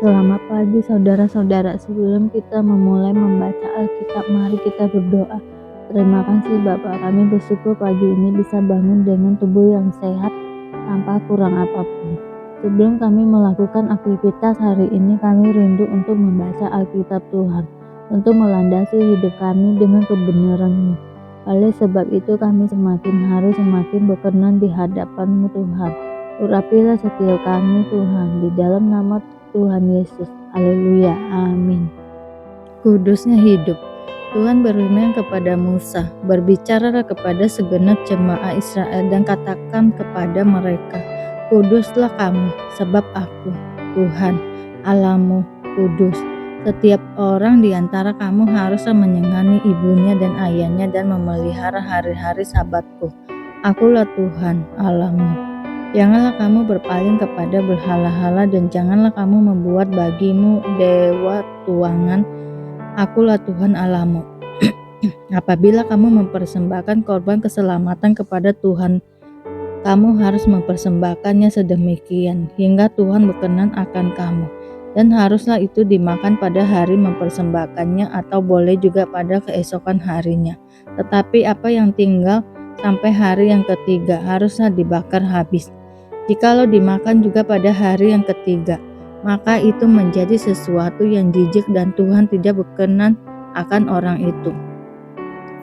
Selamat pagi saudara-saudara, sebelum kita memulai membaca Alkitab, mari kita berdoa. Terima kasih Bapa, kami bersyukur pagi ini bisa bangun dengan tubuh yang sehat tanpa kurang apapun. Sebelum kami melakukan aktivitas hari ini, kami rindu untuk membaca Alkitab Tuhan, untuk melandasi hidup kami dengan kebenaran-Mu. Oleh sebab itu kami semakin hari semakin berkenan di hadapan-Mu Tuhan. Urapilah setiap kami Tuhan, di dalam nama Tuhan Yesus. Haleluya. Amin. Kudusnya hidup. Tuhan berfirman kepada Musa, "Berbicaralah kepada segenap jemaah Israel dan katakan kepada mereka, Kuduslah kamu, sebab aku, Tuhan, Allahmu, kudus. Setiap orang di antara kamu haruslah menyegani ibunya dan ayahnya dan memelihara hari-hari Sabatku. Akulah Tuhan, Allahmu. Janganlah kamu berpaling kepada berhala-hala dan janganlah kamu membuat bagimu dewa tuangan. Akulah Tuhan Allahmu. Apabila kamu mempersembahkan korban keselamatan kepada Tuhan, kamu harus mempersembahkannya sedemikian hingga Tuhan berkenan akan kamu. Dan haruslah itu dimakan pada hari mempersembahkannya atau boleh juga pada keesokan harinya. Tetapi apa yang tinggal sampai hari yang ketiga haruslah dibakar habis. Jikalau dimakan juga pada hari yang ketiga, maka itu menjadi sesuatu yang jijik dan Tuhan tidak berkenan akan orang itu.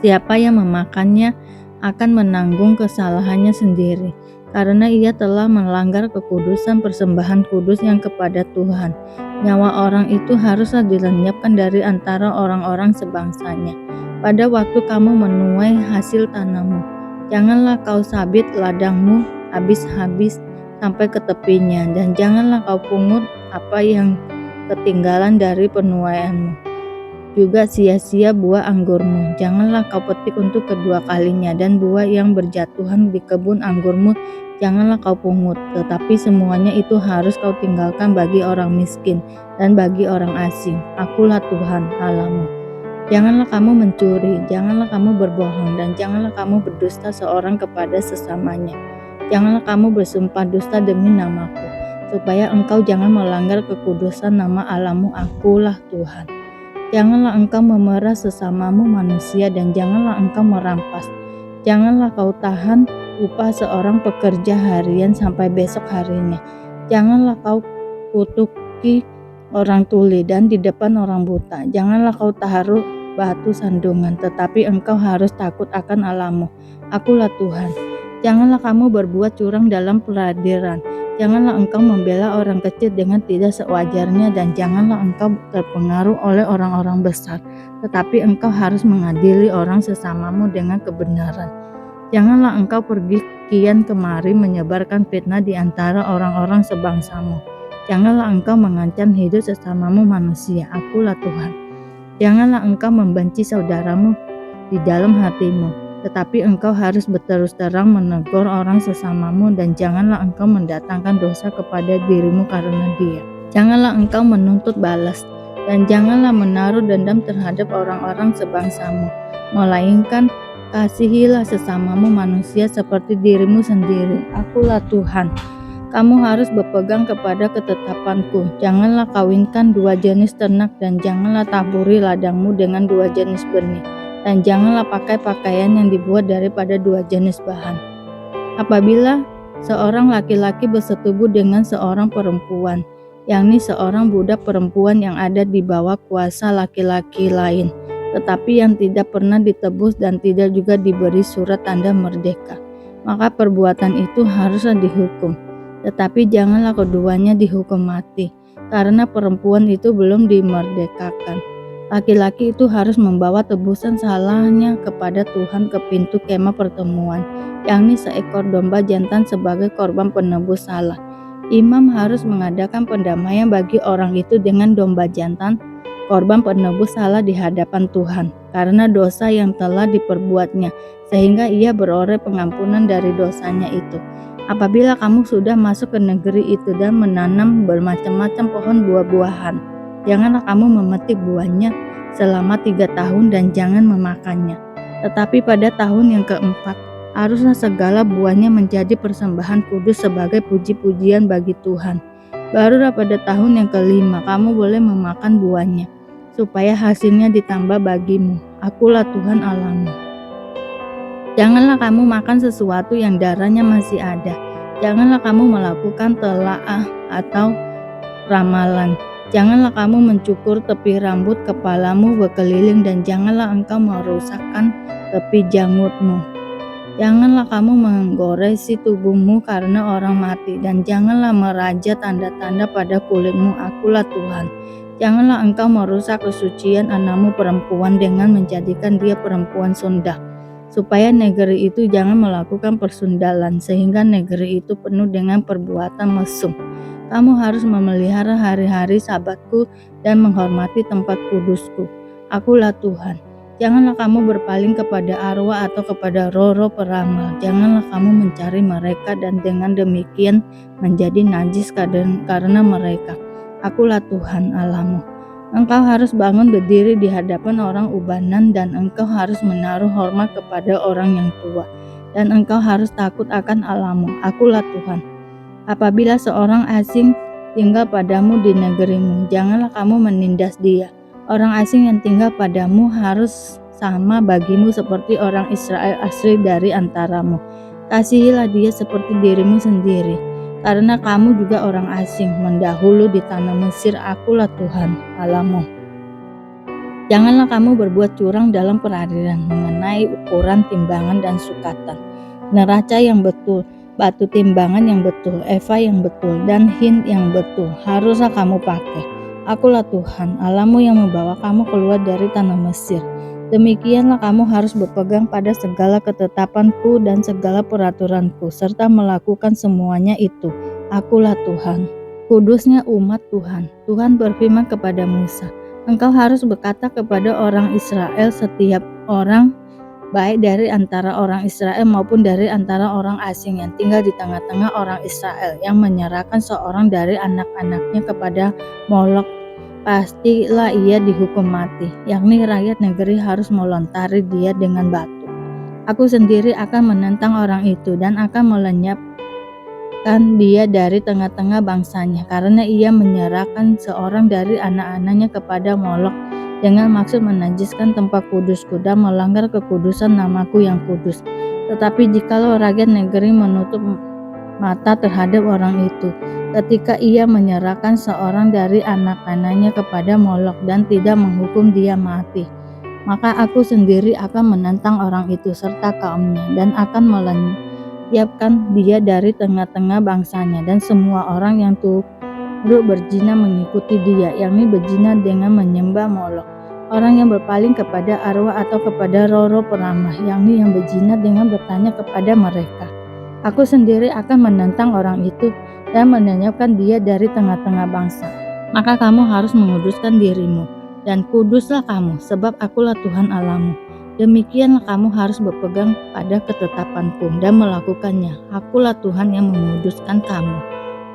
Siapa yang memakannya akan menanggung kesalahannya sendiri, karena ia telah melanggar kekudusan persembahan kudus yang kepada Tuhan. Nyawa orang itu haruslah dilenyapkan dari antara orang-orang sebangsanya. Pada waktu kamu menuai hasil tanammu, janganlah kau sabit ladangmu habis-habis sampai ke tepinya, dan janganlah kau pungut apa yang ketinggalan dari penuaianmu. Juga sia-sia buah anggurmu, janganlah kau petik untuk kedua kalinya, dan buah yang berjatuhan di kebun anggurmu janganlah kau pungut, tetapi semuanya itu harus kau tinggalkan bagi orang miskin dan bagi orang asing. Akulah Tuhan Allahmu. Janganlah kamu mencuri, janganlah kamu berbohong, dan janganlah kamu berdusta seorang kepada sesamanya. Janganlah kamu bersumpah dusta demi namaku, supaya engkau jangan melanggar kekudusan nama Allahmu. Akulah Tuhan. Janganlah engkau memerah sesamamu manusia, dan janganlah engkau merampas. Janganlah kau tahan upah seorang pekerja harian sampai besok harinya. Janganlah kau kutuki orang tuli dan di depan orang buta. Janganlah kau taruh batu sandungan, tetapi engkau harus takut akan Allahmu. Akulah Tuhan. Janganlah kamu berbuat curang dalam peradilan. Janganlah engkau membela orang kecil dengan tidak sewajarnya, dan janganlah engkau terpengaruh oleh orang-orang besar, tetapi engkau harus mengadili orang sesamamu dengan kebenaran. Janganlah engkau pergi kian kemari menyebarkan fitnah di antara orang-orang sebangsamu. Janganlah engkau mengancam hidup sesamamu manusia. Akulah Tuhan. Janganlah engkau membenci saudaramu di dalam hatimu, tetapi engkau harus berterus terang menegur orang sesamamu, dan janganlah engkau mendatangkan dosa kepada dirimu karena dia. Janganlah engkau menuntut balas, dan janganlah menaruh dendam terhadap orang-orang sebangsamu, melainkan kasihilah sesamamu manusia seperti dirimu sendiri. Akulah Tuhan. Kamu harus berpegang kepada ketetapanku. Janganlah kawinkan dua jenis ternak, dan janganlah taburi ladangmu dengan dua jenis benih, dan janganlah pakai pakaian yang dibuat daripada dua jenis bahan. Apabila seorang laki-laki bersetubuh dengan seorang perempuan, yakni seorang budak perempuan yang ada di bawah kuasa laki-laki lain, tetapi yang tidak pernah ditebus dan tidak juga diberi surat tanda merdeka, maka perbuatan itu haruslah dihukum. Tetapi janganlah keduanya dihukum mati, karena perempuan itu belum dimerdekakan. Laki-laki itu harus membawa tebusan salahnya kepada Tuhan ke pintu kemah pertemuan, yakni seekor domba jantan sebagai korban penebus salah. Imam harus mengadakan pendamaian bagi orang itu dengan domba jantan, korban penebus salah di hadapan Tuhan, karena dosa yang telah diperbuatnya, sehingga ia beroleh pengampunan dari dosanya itu. Apabila kamu sudah masuk ke negeri itu dan menanam bermacam-macam pohon buah-buahan, janganlah kamu memetik buahnya selama 3 tahun dan jangan memakannya. Tetapi pada tahun yang keempat, haruslah segala buahnya menjadi persembahan kudus sebagai puji-pujian bagi Tuhan. Barulah pada tahun yang kelima kamu boleh memakan buahnya, supaya hasilnya ditambah bagimu. Akulah Tuhan Allahmu. Janganlah kamu makan sesuatu yang darahnya masih ada. Janganlah kamu melakukan telaah atau ramalan. Janganlah kamu mencukur tepi rambut kepalamu berkeliling, dan janganlah engkau merusakkan tepi janggutmu. Janganlah kamu menggoresi tubuhmu karena orang mati, dan janganlah meraja tanda-tanda pada kulitmu. Akulah Tuhan. Janganlah engkau merusak kesucian anakmu perempuan dengan menjadikan dia perempuan sundah, supaya negeri itu jangan melakukan persundalan, sehingga negeri itu penuh dengan perbuatan mesum. Kamu harus memelihara hari-hari Sabatku dan menghormati tempat kudusku. Akulah Tuhan. Janganlah kamu berpaling kepada arwah atau kepada roh-roh peramal. Janganlah kamu mencari mereka dan dengan demikian menjadi najis karena mereka. Akulah Tuhan Allahmu. Engkau harus bangun berdiri di hadapan orang ubanan, dan engkau harus menaruh hormat kepada orang yang tua, dan engkau harus takut akan Allahmu. Akulah Tuhan. Apabila seorang asing tinggal padamu di negerimu, janganlah kamu menindas dia. Orang asing yang tinggal padamu harus sama bagimu seperti orang Israel asli dari antaramu. Kasihilah dia seperti dirimu sendiri, karena kamu juga orang asing mendahulu di tanah Mesir. Akulah Tuhan Allahmu. Janganlah kamu berbuat curang dalam peradilan mengenai ukuran timbangan dan sukatan, neraca yang betul, batu timbangan yang betul, eva yang betul, dan hin yang betul haruslah kamu pakai. Akulah Tuhan Allahmu yang membawa kamu keluar dari tanah Mesir. Demikianlah kamu harus berpegang pada segala ketetapanku dan segala peraturanku, serta melakukan semuanya itu. Akulah Tuhan. Kudusnya umat Tuhan. Tuhan berfirman kepada Musa, engkau harus berkata kepada orang Israel, setiap orang, baik dari antara orang Israel maupun dari antara orang asing yang tinggal di tengah-tengah orang Israel, yang menyerahkan seorang dari anak-anaknya kepada Molok, pastilah ia dihukum mati, yakni rakyat negeri harus melontari dia dengan batu. Aku sendiri akan menentang orang itu dan akan melenyapkan dia dari tengah-tengah bangsanya, karena ia menyerahkan seorang dari anak-anaknya kepada Molok dengan maksud menajiskan tempat kudusku dan melanggar kekudusan namaku yang kudus. Tetapi jikalau rakyat negeri menutup mata terhadap orang itu, ketika ia menyerahkan seorang dari anak-anaknya kepada Molok dan tidak menghukum dia mati, maka aku sendiri akan menentang orang itu serta kaumnya, dan akan melenyapkan dia dari tengah-tengah bangsanya, dan semua orang yang turut berzina mengikuti dia, yakni berzina dengan menyembah Molok, orang yang berpaling kepada arwah atau kepada roh-roh peramal, yakni yang berzina dengan bertanya kepada mereka. Aku sendiri akan menentang orang itu dan melenyapkan dia dari tengah-tengah bangsa. Maka kamu harus menguduskan dirimu, dan kuduslah kamu, sebab akulah Tuhan Allahmu. Demikianlah kamu harus berpegang pada ketetapanku dan melakukannya. Akulah Tuhan yang menguduskan kamu.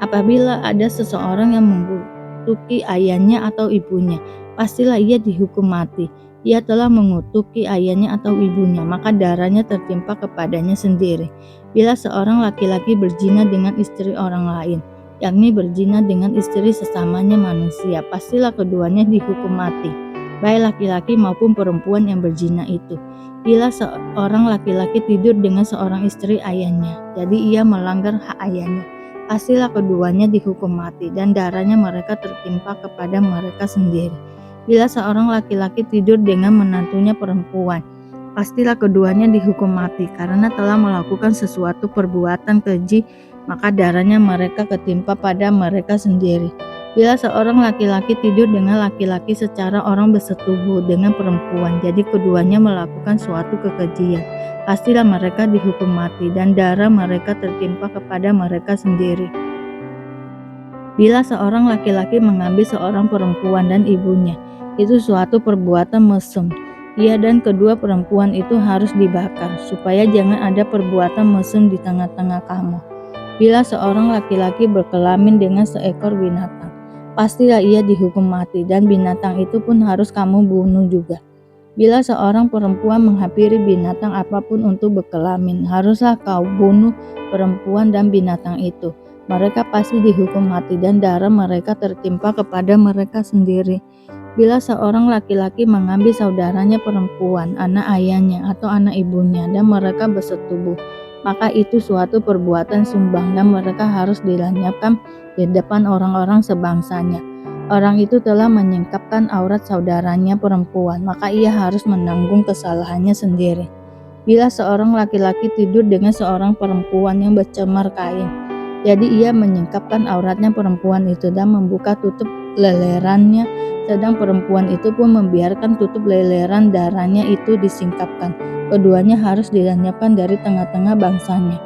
Apabila ada seseorang yang mengutuki ayahnya atau ibunya, pastilah ia dihukum mati. Ia telah mengutuki ayahnya atau ibunya, maka darahnya tertimpa kepadanya sendiri. Bila seorang laki-laki berzina dengan istri orang lain, yakni berzina dengan istri sesamanya manusia, pastilah keduanya dihukum mati, baik laki-laki maupun perempuan yang berzina itu. Bila seorang laki-laki tidur dengan seorang istri ayahnya, jadi ia melanggar hak ayahnya, pastilah keduanya dihukum mati, dan darahnya mereka tertimpa kepada mereka sendiri. Bila seorang laki-laki tidur dengan menantunya perempuan, pastilah keduanya dihukum mati, karena telah melakukan sesuatu perbuatan keji, maka darahnya mereka ketimpa pada mereka sendiri. Bila seorang laki-laki tidur dengan laki-laki secara orang bersetubuh dengan perempuan, jadi keduanya melakukan suatu kekejian, pastilah mereka dihukum mati, dan darah mereka tertimpa kepada mereka sendiri. Bila seorang laki-laki mengambil seorang perempuan dan ibunya, itu suatu perbuatan mesum. Ia dan kedua perempuan itu harus dibakar, supaya jangan ada perbuatan mesum di tengah-tengah kamu. Bila seorang laki-laki berkelamin dengan seekor binatang, pastilah ia dihukum mati, dan binatang itu pun harus kamu bunuh juga. Bila seorang perempuan menghampiri binatang apapun untuk berkelamin, haruslah kau bunuh perempuan dan binatang itu. mereka pasti dihukum mati dan darah mereka tertimpa kepada mereka sendiri. Bila seorang laki-laki mengambil saudaranya perempuan, anak ayahnya atau anak ibunya, dan mereka bersetubuh, maka itu suatu perbuatan sumbang dan mereka harus dilenyapkan di depan orang-orang sebangsanya. Orang itu telah menyingkapkan aurat saudaranya perempuan, maka ia harus menanggung kesalahannya sendiri. Bila seorang laki-laki tidur dengan seorang perempuan yang bercemar kain, jadi ia menyingkapkan auratnya perempuan itu dan membuka tutup lelerannya, sedang perempuan itu pun membiarkan tutup leleran darahnya itu disingkapkan. Keduanya harus dilenyapkan dari tengah-tengah bangsanya.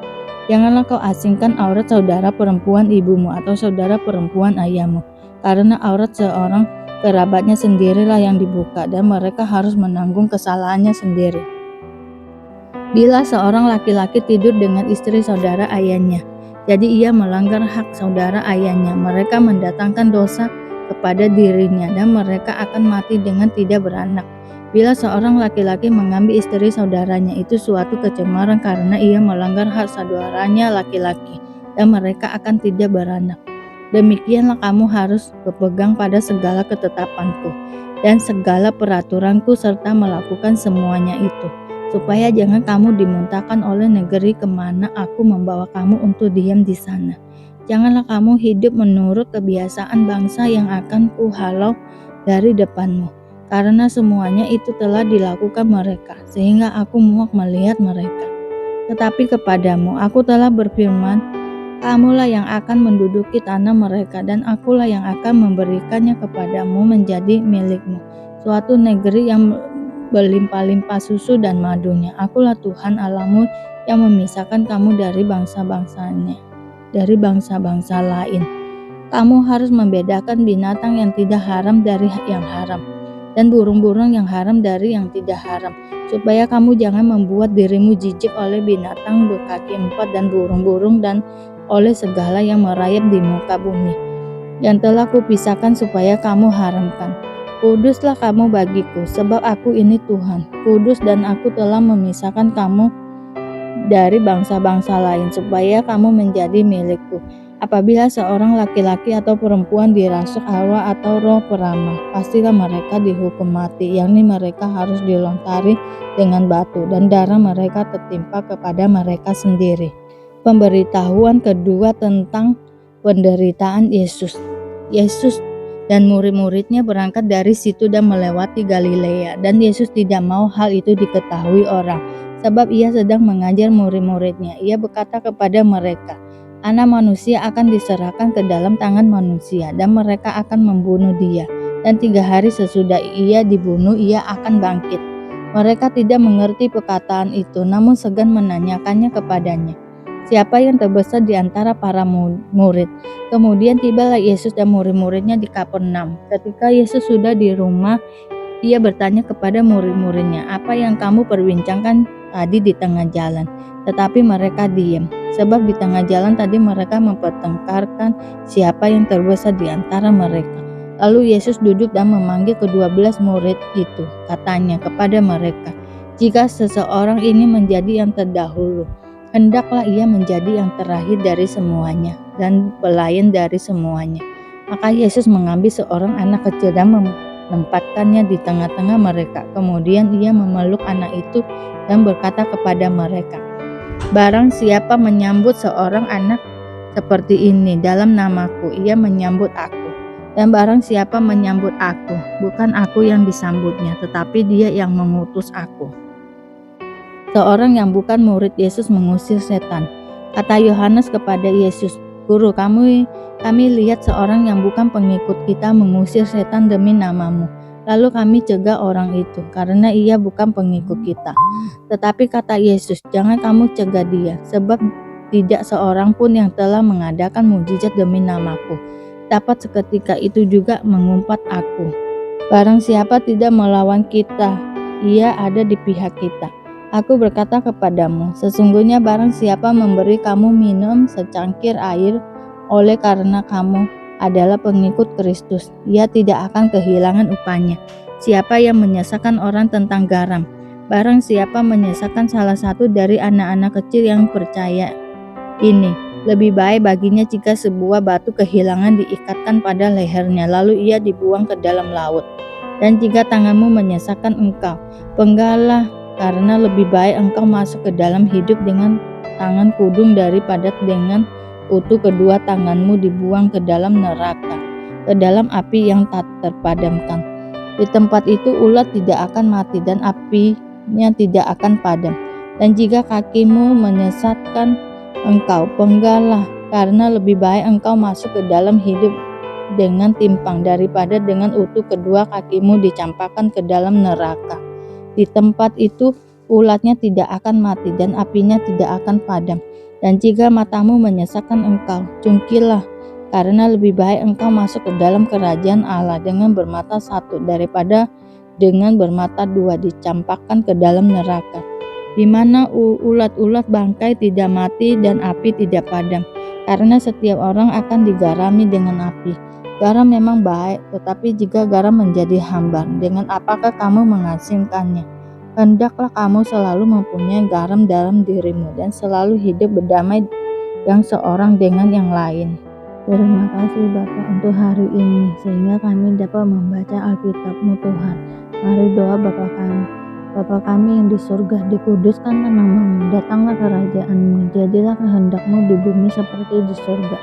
Janganlah kau asingkan aurat saudara perempuan ibumu atau saudara perempuan ayahmu, karena aurat seorang kerabatnya sendirilah yang dibuka dan mereka harus menanggung kesalahannya sendiri. Bila seorang laki-laki tidur dengan istri saudara ayahnya, jadi ia melanggar hak saudara ayahnya, mereka mendatangkan dosa kepada dirinya dan mereka akan mati dengan tidak beranak. Bila seorang laki-laki mengambil istri saudaranya, itu suatu kecemaran karena ia melanggar hak saudaranya laki-laki dan mereka akan tidak beranak. Demikianlah kamu harus berpegang pada segala ketetapanku dan segala peraturanku serta melakukan semuanya itu, supaya jangan kamu dimuntahkan oleh negeri kemana aku membawa kamu untuk diam di sana. Janganlah kamu hidup menurut kebiasaan bangsa yang akan kuhalau dari depanmu, karena semuanya itu telah dilakukan mereka, sehingga aku muak melihat mereka. Tetapi kepadamu aku telah berfirman, kamulah yang akan menduduki tanah mereka dan akulah yang akan memberikannya kepadamu menjadi milikmu, suatu negeri yang berlimpah-limpah susu dan madunya. Akulah Tuhan Allahmu yang memisahkan kamu dari bangsa-bangsanya, dari bangsa-bangsa lain. Kamu harus membedakan binatang yang tidak haram dari yang haram, dan burung-burung yang haram dari yang tidak haram, supaya kamu jangan membuat dirimu jijik oleh binatang berkaki empat dan burung-burung dan oleh segala yang merayap di muka bumi, yang telah kupisahkan supaya kamu haramkan. Kuduslah kamu bagiku, sebab aku ini Tuhan, kudus dan aku telah memisahkan kamu dari bangsa-bangsa lain, supaya kamu menjadi milikku. Apabila seorang laki-laki atau perempuan dirasuk arwah atau roh peramal, pastilah mereka dihukum mati, yakni mereka harus dilontari dengan batu, dan darah mereka tertimpa kepada mereka sendiri. Pemberitahuan kedua tentang penderitaan Yesus. Yesus dan murid-muridnya berangkat dari situ dan melewati Galilea, dan Yesus tidak mau hal itu diketahui orang, sebab ia sedang mengajar murid-muridnya. Ia berkata kepada mereka, Anak manusia akan diserahkan ke dalam tangan manusia, dan mereka akan membunuh dia, dan 3 hari sesudah ia dibunuh ia akan bangkit. Mereka tidak mengerti perkataan itu, namun segan menanyakannya kepadanya, siapa yang terbesar di antara para murid. Kemudian tibalah Yesus dan murid-muridnya di Kapernaum. Ketika Yesus sudah di rumah, ia bertanya kepada murid-muridnya, apa yang kamu perbincangkan tadi di tengah jalan? Tetapi mereka diam, sebab di tengah jalan tadi mereka mempertengkarkan siapa yang terbesar di antara mereka. Lalu Yesus duduk dan memanggil ke-12 murid itu. Katanya kepada mereka, jika seseorang ini menjadi yang terdahulu, hendaklah ia menjadi yang terakhir dari semuanya dan pelayan dari semuanya. Maka Yesus mengambil seorang anak kecil dan menempatkannya di tengah-tengah mereka. Kemudian ia memeluk anak itu dan berkata kepada mereka, barang siapa menyambut seorang anak seperti ini dalam namaku, ia menyambut aku. Dan barang siapa menyambut aku, bukan aku yang disambutnya, tetapi dia yang mengutus aku. Seorang yang bukan murid Yesus mengusir setan. Kata Yohanes kepada Yesus, Guru, kami lihat seorang yang bukan pengikut kita mengusir setan demi namamu. Lalu kami cegah orang itu, karena ia bukan pengikut kita. Tetapi kata Yesus, jangan kamu cegah dia, sebab tidak seorang pun yang telah mengadakan mujizat demi namaku dapat seketika itu juga mengumpat aku. Barang siapa tidak melawan kita, ia ada di pihak kita. Aku berkata kepadamu, sesungguhnya barang siapa memberi kamu minum secangkir air oleh karena kamu adalah pengikut Kristus, ia tidak akan kehilangan upahnya. Siapa yang menyesakan orang tentang garam, barang siapa menyesakan salah satu dari anak-anak kecil yang percaya ini, Lebih baik baginya jika sebuah batu kehilangan diikatkan pada lehernya, lalu ia dibuang ke dalam laut. Dan jika tanganmu menyesatkan engkau, penggalah, karena lebih baik engkau masuk ke dalam hidup dengan tangan kudung daripada dengan utuh kedua tanganmu dibuang ke dalam neraka, ke dalam api yang tak terpadamkan. Di tempat itu ulat tidak akan mati dan apinya tidak akan padam. Dan jika kakimu menyesatkan engkau, penggalah, karena lebih baik engkau masuk ke dalam hidup dengan timpang daripada dengan utuh kedua kakimu dicampakkan ke dalam neraka. Di tempat itu ulatnya tidak akan mati dan apinya tidak akan padam. Dan jika matamu menyesatkan engkau, jungkilah, karena lebih baik engkau masuk ke dalam kerajaan Allah dengan bermata satu daripada dengan bermata dua dicampakkan ke dalam neraka, di mana ulat-ulat bangkai tidak mati dan api tidak padam, karena setiap orang akan digarami dengan api. Garam memang baik, tetapi jika garam menjadi hambar, dengan apakah kamu mengasingkannya? Hendaklah kamu selalu mempunyai garam dalam dirimu dan selalu hidup berdamai yang seorang dengan yang lain. Terima kasih Bapak untuk hari ini, sehingga kami dapat membaca Alkitab-Mu Tuhan. Mari doa Bapa kami. Bapa kami yang di surga, dikuduskanlah namamu, datanglah kerajaan-Mu, jadilah kehendak-Mu di bumi seperti di surga.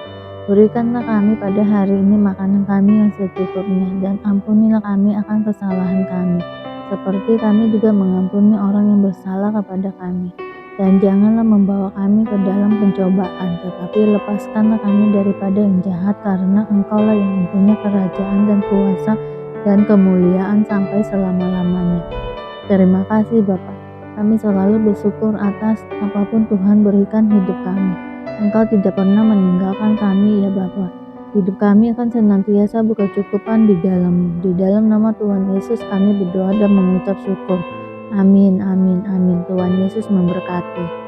Berikanlah kami pada hari ini makanan kami yang secukupnya, dan ampunilah kami akan kesalahan kami, seperti kami juga mengampuni orang yang bersalah kepada kami. Dan janganlah membawa kami ke dalam pencobaan, tetapi lepaskanlah kami daripada yang jahat, karena Engkaulah yang mempunyai kerajaan dan kuasa dan kemuliaan sampai selama-lamanya. Terima kasih Bapa. Kami selalu bersyukur atas apapun Tuhan berikan hidup kami. Engkau tidak pernah meninggalkan kami ya Bapa. Hidup kami akan senantiasa berkecukupan di dalam-Mu. Di dalam nama Tuhan Yesus kami berdoa dan mengucap syukur. Amin, amin, amin. Tuhan Yesus memberkati.